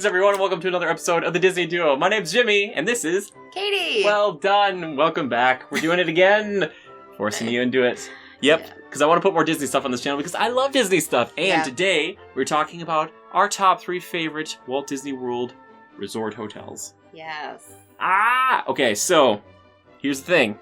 Greetings, everyone, and welcome to another episode of the Disney Duo. My name's Jimmy, and this is... Katie! Well done. Welcome back. We're doing it again. Forcing you into it. Yep, because I want to put more Disney stuff on this channel because I love Disney stuff. And today, we're talking about our top 3 favorite Walt Disney World resort hotels. Yes. Okay, so, here's the thing.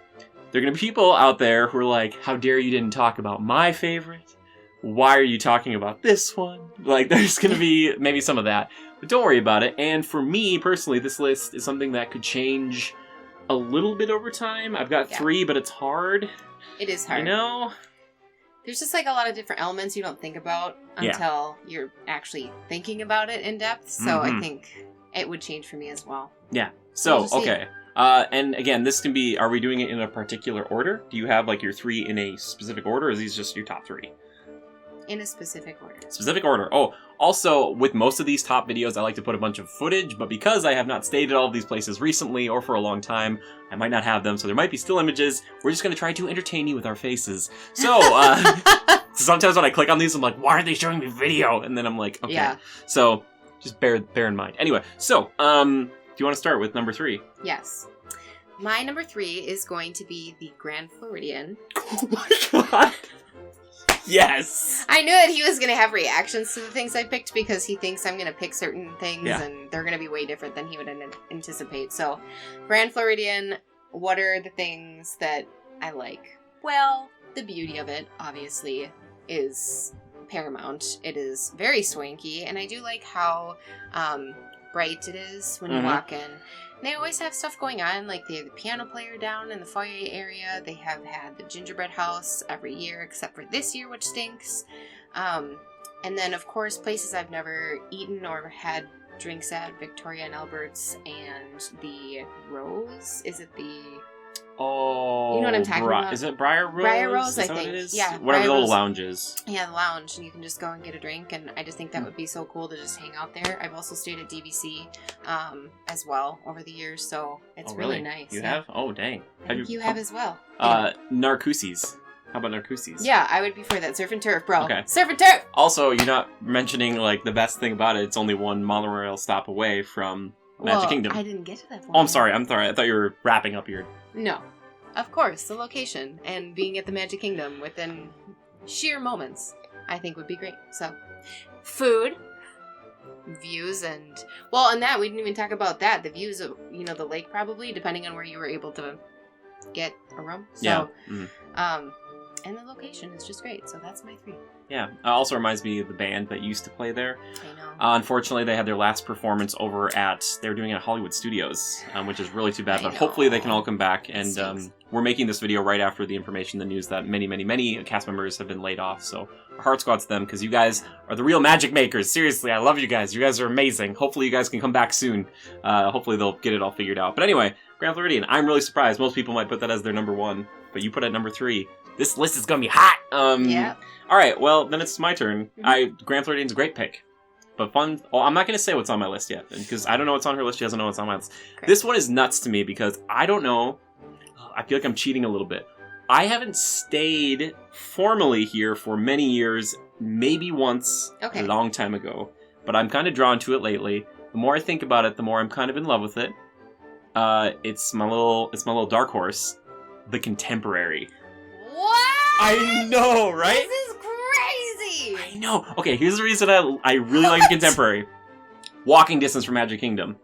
There are going to be people out there who are like, how dare you didn't talk about my favorite? Why are you talking about this one? Like, there's going to be maybe some of that. But don't worry about it. And for me, personally, this list is something that could change a little bit over time. I've got 3, but it's hard. It is hard. You know? There's just like a lot of different elements you don't think about until you're actually thinking about it in depth. So I think it would change for me as well. Yeah. So, okay. And again, this can be, are we doing it in a particular order? Do you have like your 3 in a specific order, or is these just your top 3? In a specific order. Specific order. Oh, also, with most of these top videos, I like to put a bunch of footage, but because I have not stayed at all of these places recently or for a long time, I might not have them, so there might be still images. We're just going to try to entertain you with our faces. So, sometimes when I click on these, I'm like, why aren't they showing me video? And then I'm like, okay. Yeah. So, just bear in mind. Anyway, so, do you want to start with number 3? Yes. My number 3 is going to be the Grand Floridian. Oh my god! Yes! I knew that he was going to have reactions to the things I picked because he thinks I'm going to pick certain things and they're going to be way different than he would anticipate. So, Grand Floridian, what are the things that I like? Well, the beauty of it, obviously, is paramount. It is very swanky, and I do like how bright it is when you walk in. They always have stuff going on, like they have the piano player down in the foyer area. They have had the gingerbread house every year, except for this year, which stinks. And then, of course, places I've never eaten or had drinks at, Victoria and Albert's, and the Rose. Is it the... Oh, you know what I'm talking about? Is it Briar Rose? Briar Rose, I think. What it is? Yeah. Whatever the little lounges. Yeah, the lounge, and you can just go and get a drink, and I just think that would be so cool to just hang out there. I've also stayed at DVC as well over the years, so it's really nice. You have? Oh, dang. You have as well. Narcoossee's. How about Narcoossee's? Yeah, I would be for that. Surf and turf, bro. Okay. Surf and turf! Also, you're not mentioning, like, the best thing about it. It's only one monorail stop away from Magic Kingdom. I didn't get to that point. Oh, I'm sorry. I thought you were wrapping up your... No. Of course, the location and being at the Magic Kingdom within sheer moments, I think would be great. So, food, views, and... Well, and that, we didn't even talk about that. The views of, the lake probably, depending on where you were able to get a room. So, and the location is just great. So that's my 3. Yeah. It also reminds me of the band that used to play there. I know. Unfortunately, they had their last performance over at... They were doing it at Hollywood Studios, which is really too bad. But hopefully they can all come back. And we're making this video right after the information, the news that many, many, many cast members have been laid off. So our hearts go out to them because you guys are the real magic makers. Seriously, I love you guys. You guys are amazing. Hopefully you guys can come back soon. Hopefully they'll get it all figured out. But anyway, Grand Floridian. I'm really surprised. Most people might put that as their number 1. But you put it at number 3. This list is gonna be hot! Yeah. Alright, well, then it's my turn. Grand Floridian's a great pick. But fun... Oh, I'm not gonna say what's on my list yet, because I don't know what's on her list, she doesn't know what's on my list. Great. This one is nuts to me, because I don't know... I feel like I'm cheating a little bit. I haven't stayed formally here for many years, maybe once, a long time ago. But I'm kind of drawn to it lately. The more I think about it, the more I'm kind of in love with it. It's my little dark horse. The Contemporary. What? I know, right? This is crazy! I know. Okay, here's the reason I really like the Contemporary. Walking distance from Magic Kingdom.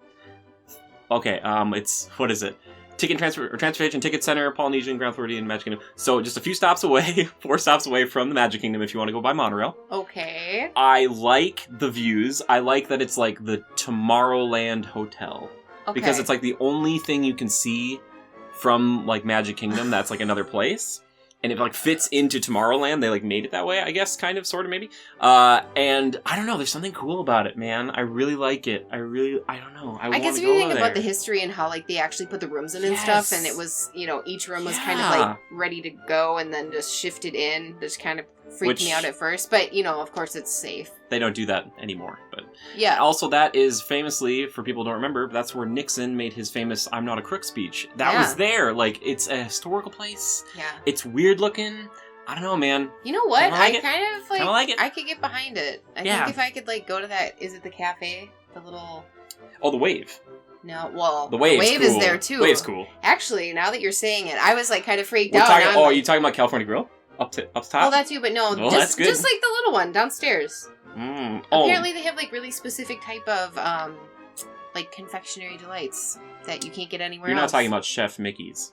Okay, it's, what is it? Transportation Ticket Center, Polynesian, Grand Floridian, Magic Kingdom. So just a few stops away, 4 stops away from the Magic Kingdom if you want to go by monorail. Okay. I like the views. I like that it's like the Tomorrowland Hotel. Okay. Because it's like the only thing you can see from like Magic Kingdom that's like another place. And it like fits into Tomorrowland. They like made it that way, I guess, kind of, sort of, maybe. And I don't know, there's something cool about it, man. I really like it. I don't know. I guess if you think about the history and how like they actually put the rooms in and stuff, and it was, each room was kind of like ready to go and then just shifted in, just kind of freaked me out at first. But, of course it's safe. They don't do that anymore, but... Yeah. Also, that is famously, for people who don't remember, that's where Nixon made his famous I'm Not a Crook speech. That was there. Like, it's a historical place. Yeah. It's weird looking. I don't know, man. You know what? I kind of like it. I could get behind it. I think if I could like go to that, is it the cafe The little... Oh, the wave. No, well, the wave cool. Is there too. Wave's cool. Actually, now that you're saying it, I was like kind of freaked out. Are you talking about California Grill? Up top? Oh, that too, but no, that's good. Just like the little one downstairs. Oh. Apparently they have like really specific type of like confectionery delights that you can't get anywhere else. You're not talking about Chef Mickey's.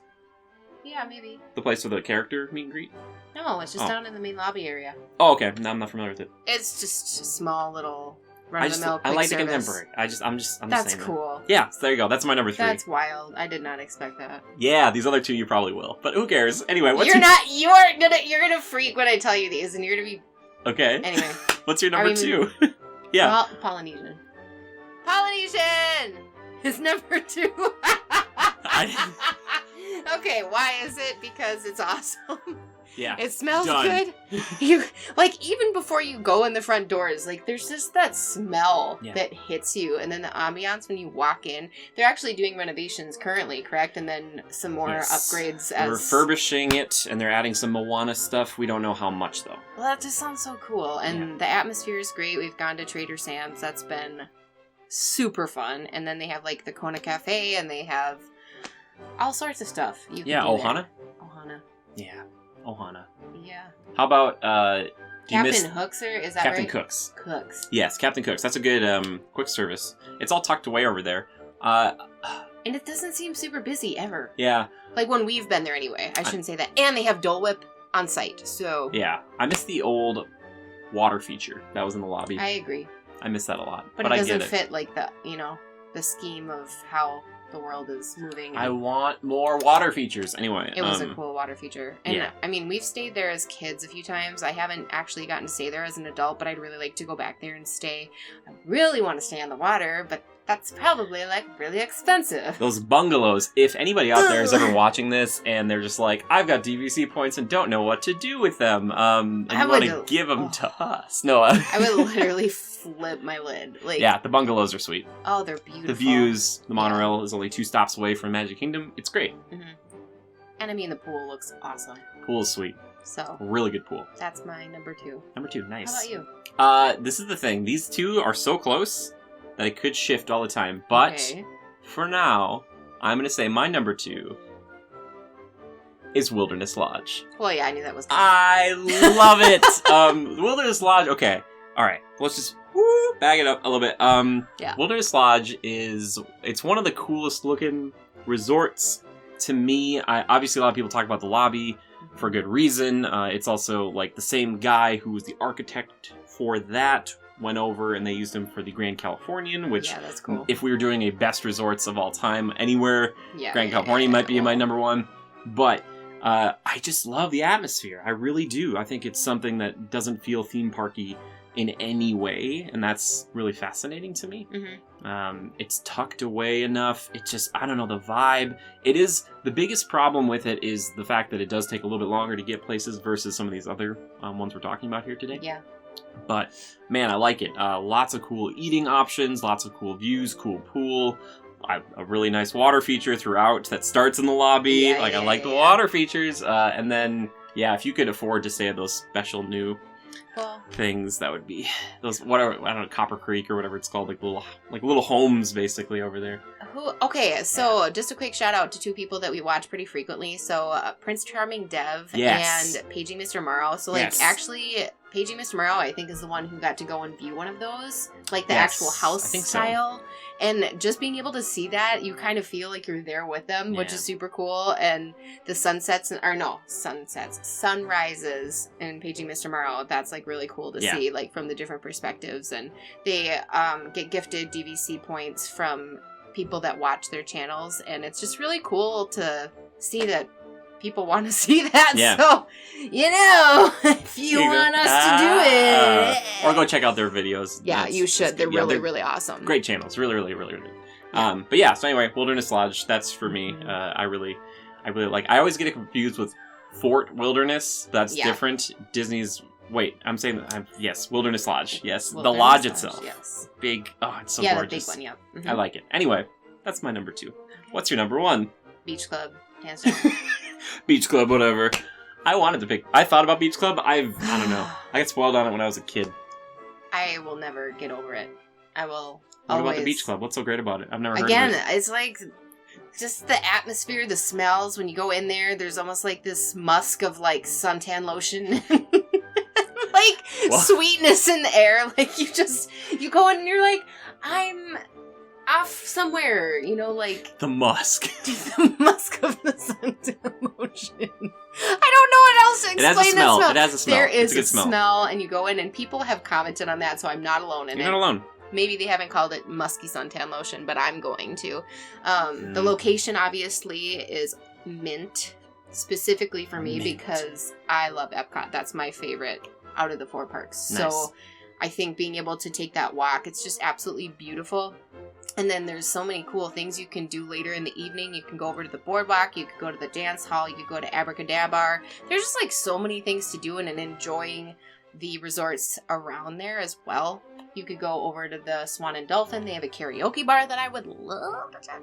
Yeah, maybe. The place with the character meet and greet? No, it's just down in the main lobby area. Oh, okay. No, I'm not familiar with it. It's just a small little run-of-the-mill quick I like service. the contemporary. I'm just That's saying cool. That. Yeah, so there you go. That's my number 3. That's wild. I did not expect that. Yeah, these other 2 you probably will. But who cares? Anyway, you're gonna freak when I tell you these, and you're gonna be... Okay. Anyway. What's your number 2? Yeah. Well, Polynesian. Polynesian is number 2. Okay, why is it? Because it's awesome. Yeah. It smells good. You like even before you go in the front doors, like there's just that smell that hits you, and then the ambiance when you walk in. They're actually doing renovations currently, correct? And then some more upgrades. They're refurbishing it, and they're adding some Moana stuff. We don't know how much though. Well, that just sounds so cool, and the atmosphere is great. We've gone to Trader Sam's. That's been super fun, and then they have like the Kona Cafe, and they have all sorts of stuff. Ohana. Yeah. Ohana. Yeah. How about Captain Hookser? Is that Captain right? Cook's. Cooks. Yes, Captain Cook's. That's a good quick service. It's all tucked away over there. And it doesn't seem super busy ever. Yeah. Like when we've been there anyway. I shouldn't say that. And they have Dole Whip on site. So yeah, I miss the old water feature that was in the lobby. I agree. I miss that a lot. But it doesn't fit like the scheme of how the world is moving. I want more water features. Anyway, it was a cool water feature. And I mean, we've stayed there as kids a few times. I haven't actually gotten to stay there as an adult, but I'd really like to go back there and stay. I really want to stay on the water, but that's probably like really expensive. Those bungalows. If anybody out there is ever watching this and they're just like, I've got DVC points and don't know what to do with them, and you want to give them to us. No, I would literally flip my lid. Like, yeah, the bungalows are sweet. Oh, they're beautiful. The views, the monorail is only 2 stops away from Magic Kingdom. It's great. Mm-hmm. And I mean, the pool looks awesome. Pool is sweet. So really good pool. That's my number 2. Number 2, nice. How about you? This is the thing. These 2 are so close that it could shift all the time. But for now, I'm going to say my number 2 is Wilderness Lodge. Well, yeah, I knew that was coming. I love it. Wilderness Lodge. Okay. All right. Let's just bag it up a little bit. Wilderness Lodge it's one of the coolest looking resorts to me. Obviously, a lot of people talk about the lobby for good reason. It's also like the same guy who was the architect for that went over and they used him for the Grand Californian, which that's cool. If we were doing a best resorts of all time anywhere, Grand Californian might be my number 1. But I just love the atmosphere. I really do. I think it's something that doesn't feel theme parky in any way, and that's really fascinating to me. Mm-hmm. It's tucked away enough. It just, I don't know, the vibe. It is, the biggest problem with it is the fact that it does take a little bit longer to get places versus some of these other ones we're talking about here today. Yeah. But, man, I like it. Lots of cool eating options, lots of cool views, cool pool. A really nice water feature throughout that starts in the lobby. I like the water features. And then, if you could afford to stay at those special new things, that would be those, whatever, I don't know, Copper Creek or whatever it's called, like little homes basically over there. Okay, so just a quick shout out to 2 people that we watch pretty frequently. So Prince Charming Dev and Paging Mr. Morrow. So actually, Paging Mr. Morrow, I think, is the one who got to go and view one of those, like the actual house style. So. And just being able to see that, you kind of feel like you're there with them, which is super cool. And the sunrises in Paging Mr. Morrow, that's like really cool to see, like from the different perspectives. And they get gifted DVC points from people that watch their channels, and it's just really cool to see that people want to see that. So, if you want us to do it, or go check out their videos. You should. They're really awesome. Great channels. Really, really, really, really. But so anyway, Wilderness Lodge. That's for me. I really like. I always get it confused with Fort Wilderness. That's different. Disney's. Wait, I'm saying yes, Wilderness Lodge. Yes, the lodge itself. Yes, big. Oh, it's so gorgeous. The big one. Yeah, I like it. Anyway, that's my number 2. What's your number 1? Beach Club, hands down. Beach Club, whatever. I wanted to pick. I thought about Beach Club. I don't know. I got spoiled on it when I was a kid. I will never get over it. I will What about the beach club? What's so great about it? I've never heard Again, of it. it's like just the atmosphere, the smells. When you go in there, there's almost like this musk of like suntan lotion. Like sweetness in the air. Like you go in and you're like, I'm off somewhere, like the musk. The musk of the suntan lotion. I don't know what else to explain. It has a smell. It has a smell. There is a good smell, and you go in, and people have commented on that, so I'm not alone in it. You're not alone. Maybe they haven't called it musky suntan lotion, but I'm going to. The location, obviously, is mint, specifically for me, because I love Epcot. That's my favorite out of the 4 parks. Nice. So I think being able to take that walk, it's just absolutely beautiful. And then there's so many cool things you can do later in the evening. You can go over to the boardwalk. You could go to the dance hall. You could go to Abracadabar. There's just like so many things to do and enjoying the resorts around there as well. You could go over to the Swan and Dolphin. They have a karaoke bar that I would love to check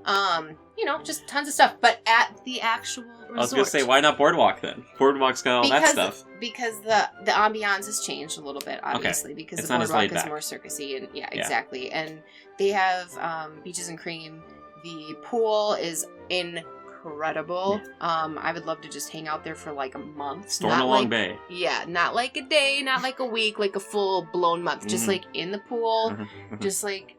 out. Just tons of stuff. But at the actual resort. I was going to say, why not Boardwalk then? Boardwalk's got all that stuff. Because the ambiance has changed a little bit, obviously. Because it's the Boardwalk is back. more circusy. And exactly. And they have Beaches and Cream. The pool is incredible. I would love to just hang out there for like a month. Stormalong Bay. Yeah, not like a day, not like a week, like a full blown month. Just like in the pool, just like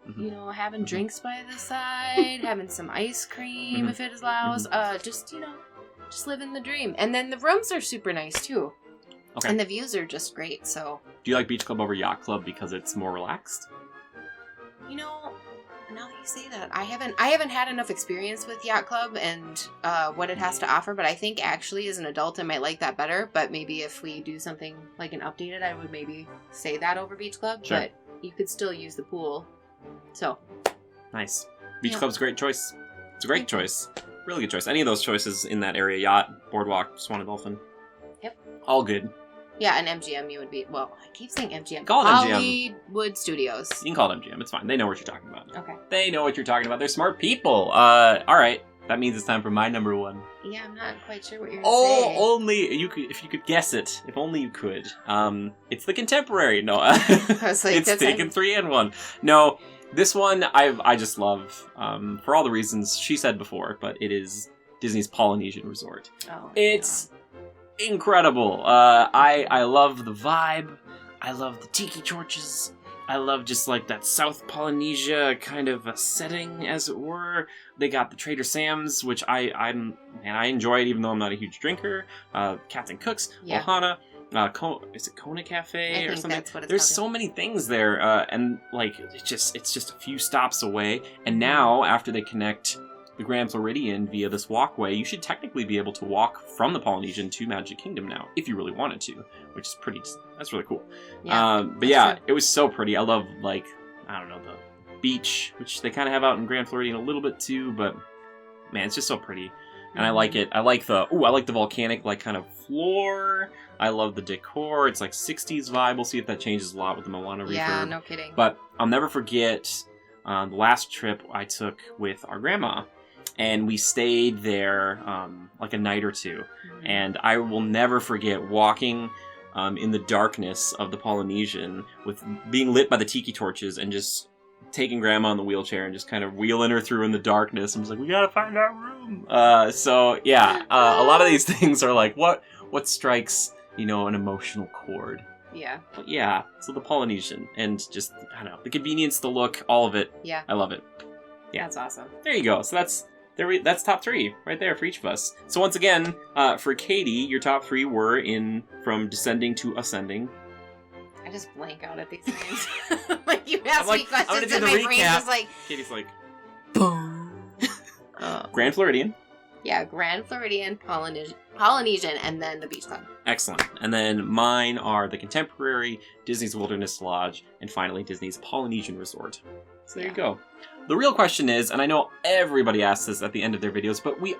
having drinks by the side, having some ice cream if it allows. Just living the dream. And then the rooms are super nice too. Okay. And the views are just great. So, do you like Beach Club over Yacht Club because it's more relaxed? Now that you say that, I haven't had enough experience with Yacht Club and what it has to offer, but I think actually as an adult I might like that better. But maybe if we do something like an updated, I would maybe say that over Beach Club. Sure. But you could still use the pool. So nice. Beach Club's a great choice. It's a great choice. Really good choice. Any of those choices in that area, Yacht, Boardwalk, Swan and Dolphin. Yep. All good. Yeah, and MGM you would be... Well, I keep saying MGM. Call it MGM. Hollywood Studios. You can call it MGM. It's fine. They know what you're talking about. Okay. They know what you're talking about. They're smart people. All right. That means it's time for my number 1. Yeah, I'm not quite sure what you're going to say. Only you could... If you could guess it. If only you could. It's the Contemporary. No. I was like, it's taken 3 and 1. No. This one I just love. For all the reasons she said before. But it is Disney's Polynesian Resort. Oh, it's... incredible. I love the vibe. I love the tiki torches. I love just like that South Polynesia kind of a setting, as it were. They got the Trader Sam's, which I enjoy it, even though I'm not a huge drinker. Captain Cook's, Ohana. Is it Kona Cafe or something? That's what it's There's called. so many things there, and like it's just a few stops away. And now after they connect the Grand Floridian via this walkway, you should technically be able to walk from the Polynesian to Magic Kingdom now, if you really wanted to, which is that's really cool. Yeah, but yeah, it was so pretty. I love, like, I don't know, the beach, which they kind of have out in Grand Floridian a little bit too, but man, it's just so pretty. And I like it. I like the volcanic, like, kind of floor. I love the decor. It's like 60s vibe. We'll see if that changes a lot with the Moana refurb. Yeah, no kidding. But I'll never forget the last trip I took with our grandma. And we stayed there like a night or two. Mm-hmm. And I will never forget walking in the darkness of the Polynesian with being lit by the tiki torches and just taking Grandma in the wheelchair and just kind of wheeling her through in the darkness. I was like, we gotta find our room. So yeah, a lot of these things are like, what strikes, an emotional chord. Yeah. But yeah, so the Polynesian and just, I don't know, the convenience, the look, all of it. Yeah. I love it. Yeah. That's awesome. There you go. So that's top 3 right there for each of us. So once again, for Katie, your top 3 were from descending to ascending. I just blank out at these names. Like, you ask me questions and my brain is like... Katie's like... Boom. Grand Floridian. Yeah, Grand Floridian, Polynesian, and then the Beach Club. Excellent. And then mine are the Contemporary, Disney's Wilderness Lodge, and finally Disney's Polynesian Resort. So there you go. The real question is, and I know everybody asks this at the end of their videos, but we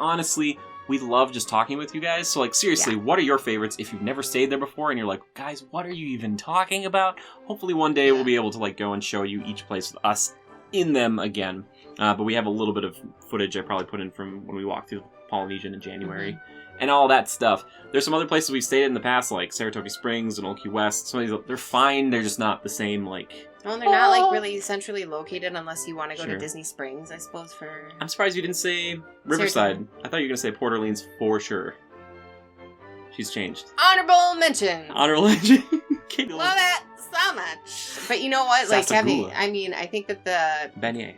love just talking with you guys. So, like, seriously, what are your favorites if you've never stayed there before and you're like, guys, what are you even talking about? Hopefully one day we'll be able to, like, go and show you each place with us in them again. But we have a little bit of footage I probably put in from when we walked through Polynesian in January and all that stuff. There's some other places we've stayed in the past, like Saratoga Springs and Old Key West. Some of these, they're fine. They're just not the same, like, Well, they're not like really centrally located unless you want to go to Sure. Disney Springs, I suppose. For I'm surprised you didn't say Riverside. I thought you were going to say Port Orleans for sure. She's changed. honorable mention. Honorable mention. Love it so much. But you know what? Like Sasagula. I think that the Beignet.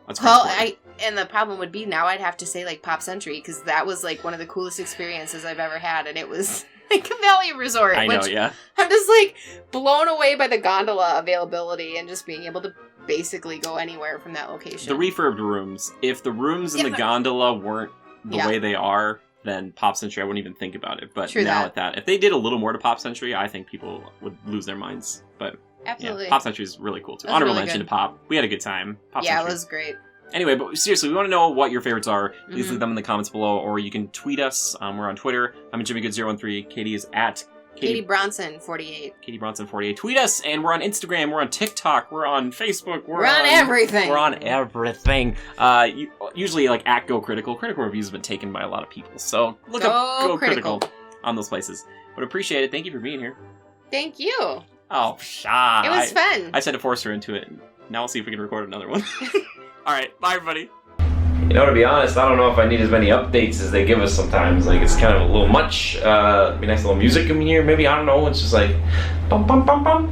That's well, cross-border. and the problem would be now I'd have to say like Pop Century because that was like one of the coolest experiences I've ever had, and it was like a Valley Resort. I know, which yeah. I'm just like blown away by the gondola availability and just being able to basically go anywhere from that location. The refurbed rooms. If the rooms in the gondola weren't the way they are, then Pop Century, I wouldn't even think about it. But True now that. at that, if they did a little more to Pop Century, I think people would lose their minds. But Absolutely. yeah, Pop Century is really cool too. That was Honorable really mention good. to Pop. We had a good time. Pop Yeah, Century. it was great. Anyway, but seriously, we want to know what your favorites are. Please Mhm. leave them in the comments below, or you can tweet us. We're on Twitter. I'm at JimmyGood013. Katie is at Katie Bronson, 48. Katie Bronson 48. Tweet us, and we're on Instagram. We're on TikTok. We're on Facebook. We're on everything. We're on everything. Usually, like at Go Critical. Critical reviews have been taken by a lot of people, so look up Go Critical on those places. But appreciate it. Thank you for being here. Thank you. Oh, pshaw. It was fun. I said to force her into it. Now we'll see if we can record another one. All right, bye everybody. You know, to be honest, I don't know if I need as many updates as they give us sometimes. Like, it's kind of a little much. Be nice little music in here, maybe. I don't know. It's just like. Bum, bum, bum, bum,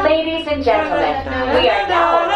Ladies and gentlemen, we are now